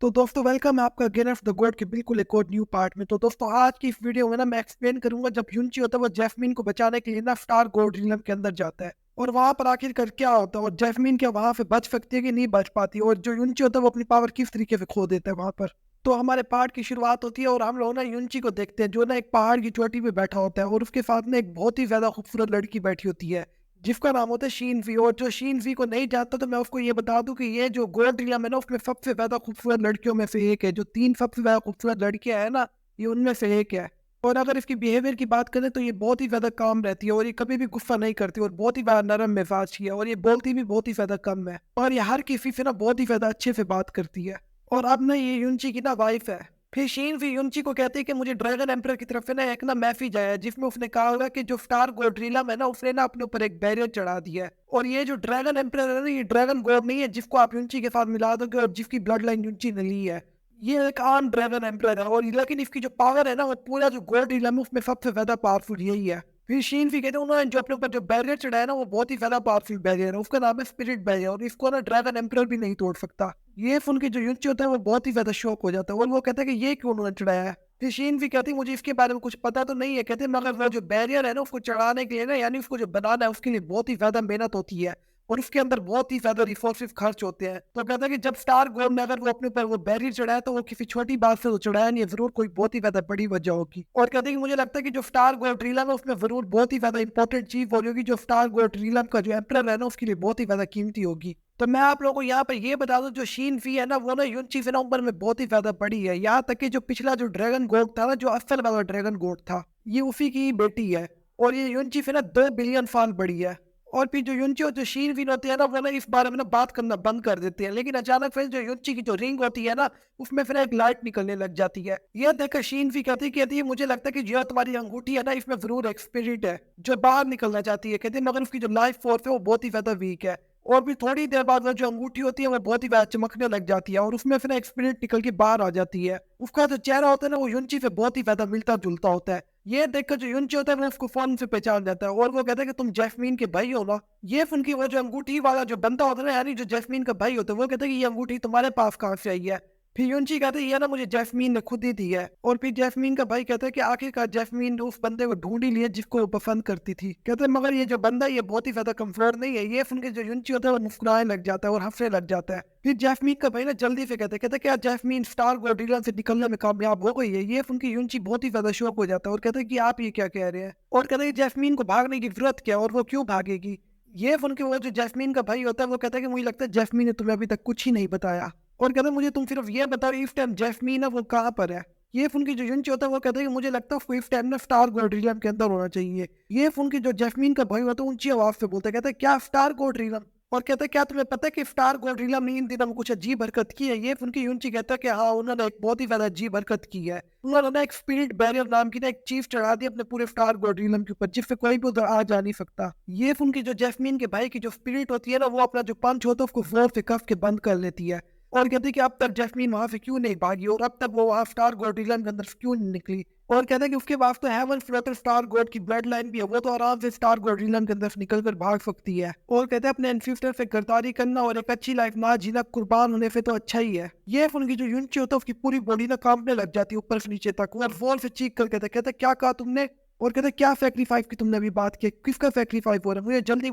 तो दोस्तों वेलकम है आपका गेन ऑफ द गॉड के बिल्कुल एक और न्यू पार्ट में। तो दोस्तों आज की इस वीडियो में ना मैं एक्सप्लेन करूंगा जब युनची होता है वो जैस्मीन को बचाने के लिए ना स्टार गोल्ड रिलम के अंदर जाता है और वहां पर आखिर कर क्या होता है और जैस्मीन क्या वहां से बच सकती है कि नहीं बच पाती और जो युनची होता है वो अपनी पावर किस तरीके से खो देता है वहां पर। तो हमारे पार्ट की शुरुआत होती है और हम लोग ना युनची को देखते हैं जो ना एक पहाड़ की चोटी पे बैठा होता है और उसके साथ में एक बहुत ही ज्यादा खूबसूरत लड़की बैठी होती है जिसका नाम होता है शीन वी। और जो शीन वी को नहीं जानता तो मैं उसको ये बता दूं कि ये जो गोल्ड रिलम है ना उसमें सबसे ज्यादा खूबसूरत लड़कियों में से एक है। जो तीन सबसे ज्यादा खूबसूरत लड़कियां है ना ये उनमें से एक है। और अगर इसकी बिहेवियर की बात करें तो ये बहुत ही ज्यादा काम रहती है और ये कभी भी गुस्सा नहीं करती और बहुत ही ज्यादा नरम मिजाज की है और ये बोलती भी बहुत ही ज्यादा कम है और ये हर किसी से ना बहुत ही ज्यादा अच्छे से बात करती है। और अब ना ये युनची की ना वाइफ है। फिर शीन भी युनची को कहती है कि मुझे ड्रैगन एम्पर की तरफ से ना एक ना मैसेज आया है जिसमें उसने कहा होगा कि जो स्टार गोल्ड रीलम है ना उसने ना अपने ऊपर एक बैरियर चढ़ा दिया है और ये जो ड्रैगन एम्पर है ना ये ड्रैगन गॉड नहीं है जिसको आप युनची के साथ मिला दोगे और जिसकी ब्लड लाइन युनची ने ली है। ये एक आम ड्रैगन एम्पर है और लेकिन इसकी जो पावर है ना वो पूरा जो गोल्ड रीलम है उसमें सबसे ज्यादा पावरफुल यही है। फिर शीन भी कहते हैं उन्होंने जो अपने ऊपर जो बैरियर चढ़ाया ना वो बहुत ही ज्यादा पावरफुल बैरियर है, उसका नाम है स्पिरिट बैरियर और इसको ना ड्रैगन एम्पर भी नहीं तोड़ सकता। ये सुन के जो युनची होता है वो बहुत ही ज्यादा शौक हो जाता है और वो कहता है कि ये क्यों उन्होंने चढ़ाया है। फिर शीन भी कहती है मुझे इसके बारे में कुछ पता तो नहीं है, कहते मगर वो जो बैरियर है ना उसको चढ़ाने के लिए ना यानी उसको जो बनाना है उसके लिए बहुत ही ज्यादा मेहनत होती है और उसके अंदर बहुत ही ज्यादा रिसोर्सेज खर्च होते हैं। तो कहता है कि जब स्टार गोल्ड ने अगर वो अपने ऊपर वो बैरियर चढ़ाया तो वो किसी छोटी बात से तो चढ़ाया नहीं है, जरूर कोई बहुत ही ज्यादा बड़ी वजह होगी। और कहते हैं कि मुझे लगता है कि जो स्टार गोल्ड रीलम है उसमें जरूर बहुत ही ज्यादा इंपॉर्टेंट चीज होगी जो स्टार गोल्ड रीलम का जो एम्परर है ना उसके लिए बहुत ही ज्यादा कीमती होगी। तो मैं आप लोगों को यहाँ पर ये बता दूं जो शीन फी है ना वो ना युनची से ना उम्र में बहुत ही ज्यादा बड़ी है, यहाँ तक कि जो पिछला जो ड्रैगन गोड था ना जो असल वाला ड्रैगन गोड था ये उसी की बेटी है और ये युनची से ना 2 बिलियन साल बड़ी है। और फिर जो युनची और जो शीन फीन होती है ना वो ना इस बारे में ना बात करना बंद कर देते हैं, लेकिन अचानक फिर जो युनची की जो रिंग होती है ना उसमें फिर एक लाइट निकलने लग जाती है। यह देखकर शीन फी कहती है मुझे लगता है कि जो तुम्हारी अंगूठी है ना इसमें जरूर एक स्पिरिट है जो बाहर निकलना चाहती है, कहती है मगर उसकी जो लाइफ फोर्स है वो बहुत ही ज्यादा वीक है। और भी थोड़ी देर बाद वो जो अंगूठी होती है वो बहुत ही ज्यादा चमकने लग जाती है और उसमें फिर एक स्पिरिट निकल के बाहर आ जाती है। उसका जो चेहरा होता है ना वो युनची से बहुत ही ज्यादा मिलता जुलता होता है। ये देखकर जो युनची होता है वो उसको फोन से पहचान जाता है और वो कहता है कि तुम जैस्मीन के भाई हो ना। ये सुन के वो जो अंगूठी वाला जो बंदा होता है ना यानी जो जैस्मीन का भाई होता है वो कहता है कि ये अंगूठी तुम्हारे पास कहाँ से आई है। फिर युनची कहते हैं ये ना मुझे जैस्मीन ने खुद ही दी है। और फिर जैस्मीन का भाई कहता है कि आखिरकार जैस्मीन उस बंदे को ढूंढ ही लिया जिसको वो पसंद करती थी। कहते हैं मगर ये जो बंदा ये बहुत ही ज्यादा कमजोर नहीं है। ये सुन के जो युनची होता है वो मुस्कुराने लग जाता है और हंसने लग जाता है। फिर जैस्मीन का भाई ना जल्दी से कहते हैं क्या जैस्मीन स्टार गोल्डन से निकलने में कामयाब हो गई है। ये सुन के युनची बहुत ही ज्यादा शौक हो जाता है और कहता है कि आप ये क्या कह रहे हैं और कहते हैं जैस्मीन को भागने की जरूरत क्या है और वो क्यों भागेगी। ये सुन के वो जो जैस्मीन का भाई होता है वो कहता है कि मुझे लगता है जैस्मीन ने तुम्हें अभी तक कुछ ही नहीं बताया और कहता है मुझे तुम सिर्फ ये बताओ इस टाइम जैस्मीन है वो कहाँ पर है। ये फोन की जो युनची होता है वो कहता है कि मुझे लगता है उसको इस टाइम ना स्टार गोल्ड रिलम के अंदर होना चाहिए। ये फोन की जो जैस्मीन का भाई होता है ऊंची आवाज से बोलता है, कहता है क्या स्टार गोल्ड रिलम। और कहता है क्या तुम्हें पता है कि स्टार गोल्ड रिलम ने इन दिनों में कुछ अजीब हरकत की है। ये फोन की युनची कहता है कि हाँ उन्होंने एक बहुत ही ज्यादा अजीब हरकत की है। उन्होंने ना एक स्पिरिट बैरियर नाम की ना एक चीज चढ़ा दी अपने पूरे स्टार गोल्ड रिलम के ऊपर जिससे कोई भी उधर आ जा नहीं सकता। ये फोन की जो जैस्मीन के भाई की जो स्पिरिट होती है ना वो अपना जो पंच होता है उसको जोर से कफ के बंद कर लेती है और कहते हैं कि अब तक जैस्मीन वहां से क्यों नहीं भागी और अब तक वो वहां स्टार गोल्ड रिलम के अंदर क्यों नहीं निकली। और कहते हैं कि उसके बाद तो हेवन फ्लटर स्टार गोल्ड की ब्लड लाइन भी है, वो तो आराम से स्टार गोल्ड रिलम के अंदर निकल कर भाग सकती है। और कहते हैं अपने एंसिस्टर से गद्दारी करना और एक अच्छी लाइफ ना जीना कुर्बान होने से तो अच्छा ही है। ये उनकी जो युनची होता है उसकी पूरी बॉडी ना कांपने लग जाती है ऊपर से नीचे तक और जोर से चीख कर कहते क्या कहा तुमने। और कहते क्या सेक्रीफाइस की तुमने अभी बात की, किसका सेक्रीफाइस हो रहा है मुझे जल्दी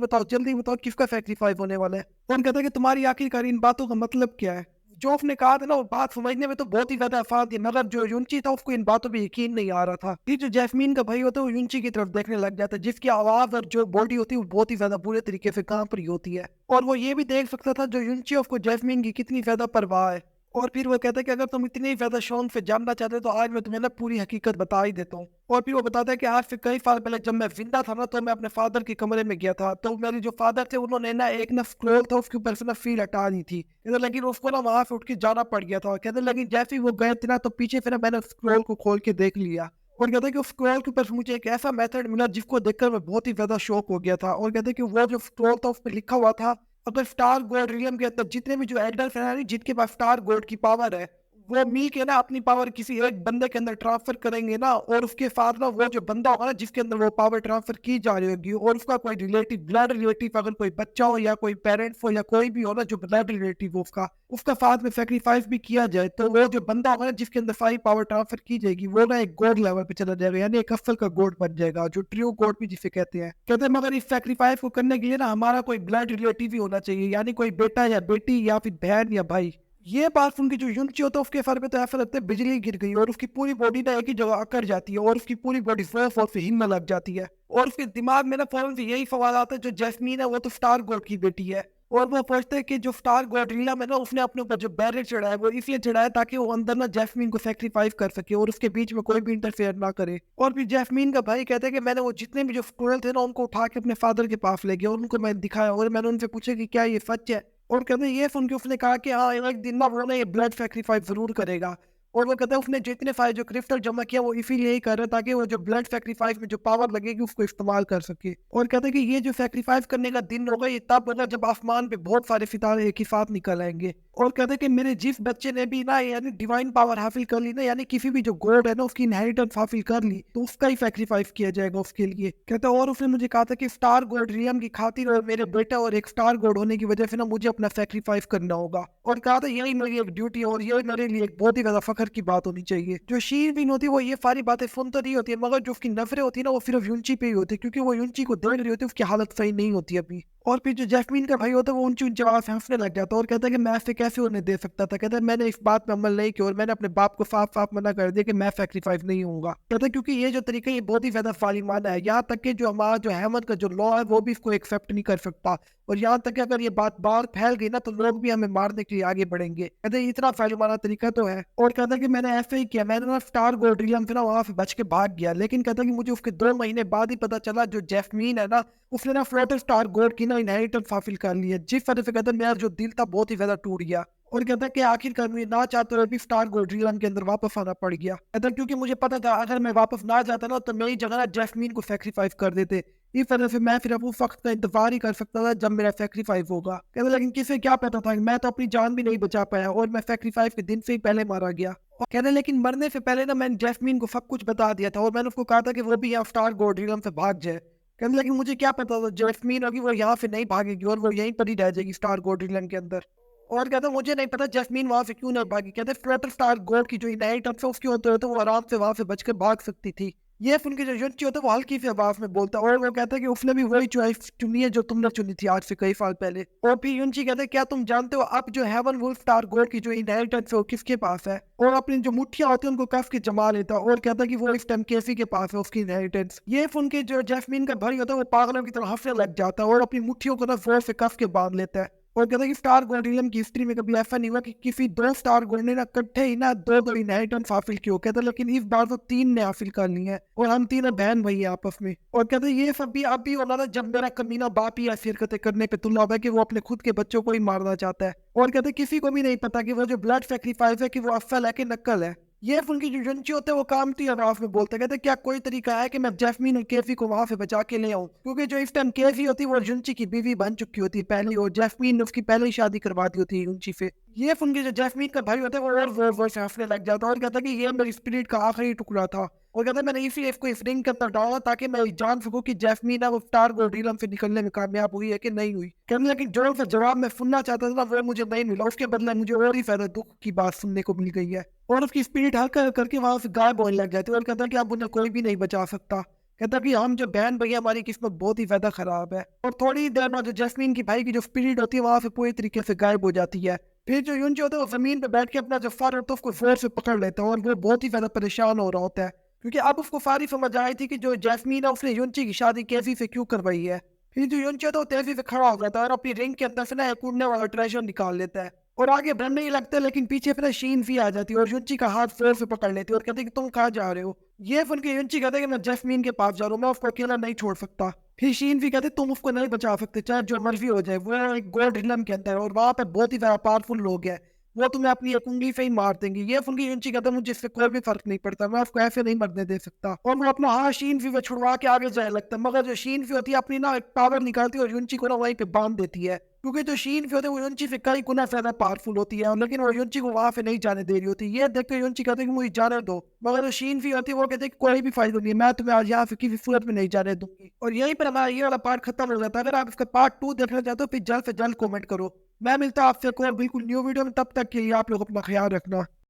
बताओ किसका सेक्रीफाइस होने वाला है। और कहता है कि तुम्हारी आखिरकार इन बातों का मतलब क्या है। जो उसने कहा था ना वो बात समझने में तो बहुत ही ज्यादा आसान थी मगर जो युनची था उसको इन बातों पे यकीन नहीं आ रहा था। फिर जो जैस्मीन का भाई होता है वो युनची की तरफ देखने लग जाता है जिसकी आवाज और जो बॉडी होती है वो बहुत ही ज्यादा बुरे तरीके से कांप रही होती है और वो ये भी देख सकता था जो युनची उसको जैस्मीन की कितनी ज्यादा परवाह है। और फिर वो कहता है कि अगर तुम इतनी ज्यादा शौक से जानना चाहते हो तो आज मैं तुम्हें ना पूरी हकीकत बता ही देता हूँ। और फिर वो बताता है कि आज से कई साल पहले जब मैं जिंदा था ना तो मैं अपने फादर के कमरे में गया था तो मेरे जो फादर थे उन्होंने ना एक ना स्क्रोल था उसके ऊपर से ना फील हटा दी थी, कहते लेकिन उसको ना वहां से उठ के जाना पड़ गया था। कहते लेकिन जैसे ही वो गए थे ना तो पीछे फिर मैंने स्क्रोल को खोल के देख लिया और कहते कि उस स्क्रोल के ऊपर मुझे एक ऐसा मेथड मिला जिसको देखकर मैं बहुत ही ज्यादा शौक हो गया था। और कहते कि वो जो स्क्रोल था उस पर लिखा हुआ था अगर स्टार गोल्ड रियम के अंदर जितने भी जो एल्डर हैं जिनके पास स्टार गोल्ड की पावर है वो मिल के ना अपनी पावर किसी एक बंदे के अंदर ट्रांसफर करेंगे ना, और उसके साथ ना वो जो बंदा होगा ना जिसके अंदर वो पावर ट्रांसफर की जा रही होगी, और उसका कोई रिलेटिव, ब्लड रिलेटिव, अगर कोई बच्चा हो या कोई पेरेंट्स हो या कोई भी हो ना जो ब्लड रिलेटिव हो, उसका साथ में सेक्रीफाइस भी किया जाए, तो वो जो बंदा होगा ना जिसके अंदर सारी पावर ट्रांसफर की जाएगी, वो ना एक गॉड लेवल पे चला जाएगा, यानी एक असल का गॉड बन जाएगा, जो ट्रू गॉड भी जिसे कहते हैं। मगर इस सेक्रीफाइस को करने के लिए ना हमारा कोई ब्लड रिलेटिव ही होना चाहिए, यानी कोई बेटा या बेटी या फिर बहन या भाई। ये बात सुन के जो युनची होता है उसके सर पे तो ऐसा लगता है बिजली गिर गई, और उसकी पूरी बॉडी ना एक ही जगह अकड़ जाती है, और उसकी पूरी बॉडी जोर से हिलने लग जाती है, और उसके दिमाग में ना फौरन से यही सवाल आता है, जो जैस्मीन है वो तो स्टार गॉड की बेटी है, और वो सोचते हैं कि जो स्टार गॉडरिला में ना उसने अपने ऊपर जो बैरियर चढ़ाया वो इसलिए चढ़ाया ताकि वो अंदर ना जैस्मीन को सेक्रीफाइस कर सके और उसके बीच में कोई भी इंटरफेयर ना करे। और फिर जैस्मीन का भाई कहते हैं कि मैंने वो जितने भी जो स्टूडेंट थे ना उनको उठा के अपने फादर के पास ले गया, और उनको मैं दिखाया, और मैंने उनसे पूछा कि क्या ये सच है, और कहते हैं ये सुन के उसने कहा कि हाँ एक दिन ना वो ना ये ब्लड सेक्रीफाइस जरूर करेगा। और वो कहता है उसने जितने सारे जो क्रिस्टल जमा किया वो इसीलिए ही कर रहा है ताकि वो जो ब्लड सेक्रीफाइस में जो पावर लगेगी उसको इस्तेमाल कर सके। और कहते हैं कि ये जो सेक्रीफाइस करने का दिन होगा ये तब होगा जब आसमान पे बहुत सारे सितारे एक ही साथ निकल आएंगे। और कहते हैं कि मेरे जिस बच्चे ने भी ना यानी डिवाइन पावर हासिल कर ली ना, यानी किसी भी जो गॉड है ना उसकी इनहेरिटेंस हासिल कर ली, तो उसका ही सेक्रीफाइस किया जाएगा उसके लिए। कहते हैं और उसने मुझे कहा था कि स्टार गॉड रियम की खातिर और मेरे बेटा और एक स्टार गॉड होने की वजह से ना मुझे अपना सेक्रीफाइस करना होगा, और कहा था यही मेरी एक ड्यूटी है और यही मेरे लिए एक बहुत ही ज्यादा फख्र की बात होनी चाहिए। जो शीरविन होती है वो ये सारी बातें सुन तो नहीं होती है, मगर जो उसकी नफरें होती है ना वो सिर्फ यूंची पे ही होती है, क्योंकि वो यूंची को देख रही होती है, उसकी हालत सही नहीं होती अभी। और फिर जो जैस्मीन का भाई होता है वो ऊंची ऊंची आवाज से हंसने लग जाता है और कहता है कि मैं ऐसे कैसे उन्हें दे सकता था। कहता है मैंने इस बात पे अमल नहीं किया और मैंने अपने बाप को साफ साफ मना कर दिया कि मैं सेक्रीफाइस नहीं होऊंगा। कहता है क्योंकि ये जो तरीका ये बहुत ही ज्यादा फालिमाना है, यहाँ तक कि जो हमारा जो अहमद का जो लॉ है वो भी इसको एक्सेप्ट नहीं कर सकता, और यहाँ तक कि अगर ये बात बाहर फैल गई ना तो लोग भी हमें मारने के लिए आगे बढ़ेंगे। कहते हैं इतना फालिमाना तरीका तो है। और कहता है कि मैंने ऐसे ही किया, मैंने ना स्टार गोल्ड्रियम से ना वहां से बच के भाग गया, लेकिन कहता है कि मुझे उसके 2 महीने बाद ही पता चला जो जैस्मीन है ना उसने ना फ्लोटर स्टार गोल्ड की ना इनहेरिटेंस हासिल कर ली है। जिस तरह से कहता है मेरा जो दिल था बहुत ही ज्यादा टूट गया, और कहता है कि आखिरकार मुझे ना चाहते हुए भी स्टार गोल्ड्रियम के अंदर वापस आना पड़ गया। कहता है क्योंकि मुझे पता था अगर मैं वापस ना जाता ना तो मेरी जगह ना जैस्मीन को सेक्रीफाइस कर देते, इस तरह से मैं फिर अब उस वक्त का इंतजार ही कर सकता था जब मेरा सेक्रीफाइस होगा। कहते लेकिन किसे क्या पता था, मैं तो अपनी जान भी नहीं बचा पाया और मैं सेक्रीफाइस के दिन से ही पहले मारा गया। और कहते लेकिन मरने से पहले ना मैंने जैस्मीन को सब कुछ बता दिया था और मैंने उसको कहा था कि वो भी यहाँ स्टार गोल्ड्रियम से भाग जाए। कहते लेकिन मुझे क्या पता था जैस्मीन होगी वो यहाँ से नहीं भागेगी और वो यहीं पर ही रह जाएगी स्टार गोल्ड्रियम के अंदर। और कहते मुझे नहीं पता जैस्मीन वहां से क्यों नहीं भागी। कहते फ्लटर स्टार गोल्ड की जो इनहेरिटेंस है उसकी होते हुए वो आराम से वहां से बचकर भाग सकती थी। ये सुन के जो युनची होता है वो हल्की सी आवाज में बोलता है और वो कहता है कि उसने भी वही चॉइस चुनी है जो तुमने चुनी थी आज से कई साल पहले। और फिर युनची कहते हैं क्या तुम जानते हो अब जो हेवन वुल्फ स्टार गोल्ड की जो इनहेरिटेंस है वो किसके पास है, और अपनी जो मुठ्ठियां होती है उनको कफ के जमा लेता है और कहता है कि वो इस टाइम केसी के पास है उसकी इनहेरिटेंस। ये सुन के जो जैस्मीन का भाई होता है वो पागलों की तरह हंसने लग जाता है और अपनी मुठ्ठियों को ना जोर से कफ के बांध लेता है, और कहता है कि स्टार गोल्ड्रियम की हिस्ट्री में कभी ऐसा नहीं हुआ कि किसी 2 स्टार गोल्ड ने ना इकट्ठे ही ना 2 इनहेरिटेंस हासिल की हो। कहता है लेकिन इस बार तो 3 ने हासिल कर ली है और हम तीनों बहन भाई है आपस में। और कहते हैं ये सब भी अब भी होना था जब मेरा कमीना बाप ही ऐसी हरकतें करने पे तुल्ला है कि वो अपने खुद के बच्चों को ही मारना चाहता है। और कहते हैं किसी को भी नहीं पता कि वो जो ब्लड सेक्रीफाइस है कि वो असल है कि नकल है। ये उनकी जो युनची होते हैं वो कामती आवाज में बोलते कहते क्या कोई तरीका है कि मैं जैस्मीन और केफी को वहां से बचा के ले आऊं, क्योंकि जो इस टाइम केफी होती है वो युनची की बीवी बन चुकी होती है पहले, और जैस्मीन ने उसकी पहले ही शादी करवा दी होती है युनची से। ये उनके जो जैस्मीन का भाई होता है वो और से हंसने लग जाता है और कहता है कि ये मेरी स्पिरिट का आखिरी टुकड़ा था, और कहता है मैंने इसी इसको इस रिंग के अंदर डाला ताकि मैं जान सकूं कि जैस्मीन है वो स्टार गोल्ड्रियम से निकलने में कामयाब हुई है कि नहीं हुई। कहने लेकिन जो सा जवाब मैं सुनना चाहता था ना वो मुझे नहीं मिला, उसके बदले मुझे और ही ज्यादा दुख की बात सुनने को मिल गई है, और उसकी स्पिरिट हल्का करके वहां से गायब होने लग जाती है और कहता है कि अब उन्हें कोई भी नहीं बचा सकता। कहता कि हम जो बहन भैया हमारी किस्मत बहुत ही ज्यादा खराब है। और थोड़ी देर बाद जो जैस्मीन की भाई की जो स्पिरिट होती है वहां से पूरी तरीके से गायब हो जाती है। फिर जो युनची होता है वो जमीन पे बैठ के अपना जो फर होता है उसको जोर से पकड़ लेता है और वो बहुत ही ज्यादा परेशान हो रहा होता है, क्योंकि अब उसको सारी समझ आई थी कि जो जैस्मीन है उसने युनची की शादी कैसी से क्यों करवाई है। फिर जो युनची होता है वो तेजी से खड़ा हो जाता है और अपनी रिंग के अंदर से ना एक उड़ने वाला ट्रेजर निकाल लेता है और आगे बढ़ने ही लगता है, लेकिन पीछे फिर शीन भी आ जाती है और युनची का हाथ जोर से पकड़ लेती है और कहती है कि तुम कहाँ जा रहे हो। ये सुन के युनची कहते हैं कि मैं जैस्मीन के पास जा रहा हूँ, मैं उसको अकेला नहीं छोड़ सकता। फिर शीन भी कहते तुम उसको नहीं बचा सकते चाहे जो मर्जी हो जाए, वो एक गोल्ड रिलम के अंदर और वहां पे बहुत ही ज्यादा पावरफुल लोग हैं वो तुम्हें अपनी एक उंगली से ही मार देंगी। ये सुन के युनची कहता है मुझे इससे कोई भी फर्क नहीं पड़ता, मैं आपको ऐसे नहीं मरने दे सकता। और वो अपना हाथ शीन फी छुड़वा के आगे जाने लगता है, मगर जो शीन फी होती है अपनी ना एक पावर निकालती है और युनची को ना वहीं पे बांध देती है, क्योंकि जो शीन फी होती है वो युनची से कई गुना ज्यादा पावरफुल होती है, लेकिन वो युनची को वहां पे नहीं जाने दे रही होती। ये देख के युनची कहते हैं कि मुझे जाने दो, मगर जो शीन फी होती है वो कहते हैं कि कोई भी फायदा नहीं है, मैं तुम्हें आज यहाँ से किसी सूरत में नहीं जाने दूंगी। और यहीं पर हमारा ये वाला पार्ट खत्म हो जाता है। अगर आप इसका पार्ट 2 देखना चाहते हो फिर जल्द से जल्द कमेंट करो। मैं मिलता हूँ आपसे कोई बिल्कुल न्यू वीडियो में, तब तक के लिए आप लोग अपना ख्याल रखना।